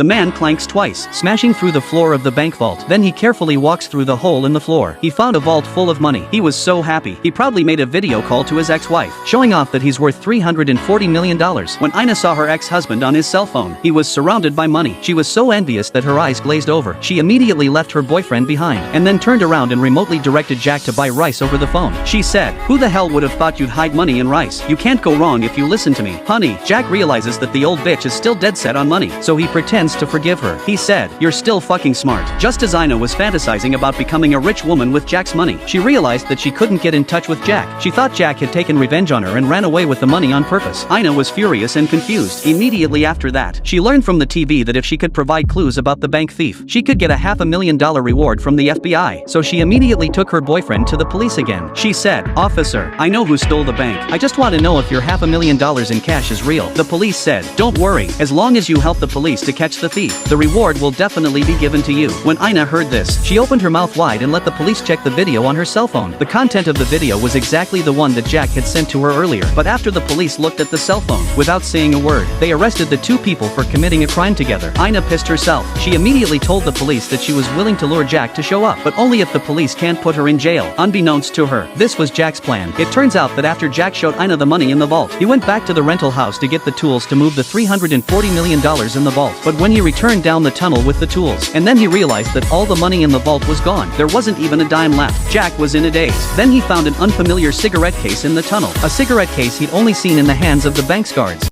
The man clanks twice, smashing through the floor of the bank vault. Then he carefully walks through the hole in the floor. He found a vault full of money. He was so happy. He proudly made a video call to his ex-wife, showing off that he's worth $340 million. When Ina saw her ex-husband on his cell phone, he was surrounded by money. She was so envious that her eyes glazed over. She immediately left her boyfriend behind, and then turned around and remotely directed Jack to buy rice over the phone. She said, "Who the hell would have thought you'd hide money in rice? You can't go wrong if you listen to me, honey." Jack realizes that the old bitch is still dead set on money, so he pretends to forgive her. He said, "You're still fucking smart." Just as Ina was fantasizing about becoming a rich woman with Jack's money, she realized that she couldn't get in touch with Jack. She thought Jack had taken revenge on her and ran away with the money on purpose. Ina was furious and confused. Immediately after that, she learned from the TV that if she could provide clues about the bank thief, she could get a $500,000 reward from the FBI. So she immediately took her boyfriend to the police again. She said, "Officer, I know who stole the bank. I just want to know if your $500,000 in cash is real." The police said, "Don't worry, as long as you help the police to catch the thief, the reward will definitely be given to you." When Ina heard this, she opened her mouth wide and let the police check the video on her cell phone. The content of the video was exactly the one that Jack had sent to her earlier, but after the police looked at the cell phone, without saying a word, they arrested the two people for committing a crime together. Ina pissed herself. She immediately told the police that she was willing to lure Jack to show up, but only if the police can't put her in jail. Unbeknownst to her, this was Jack's plan. It turns out that after Jack showed Ina the money in the vault, he went back to the rental house to get the tools to move the $340 million in the vault. But when he returned down the tunnel with the tools, and then he realized that all the money in the vault was gone. There wasn't even a dime left. Jack was in a daze. Then he found an unfamiliar cigarette case in the tunnel. A cigarette case he'd only seen in the hands of the bank's guards.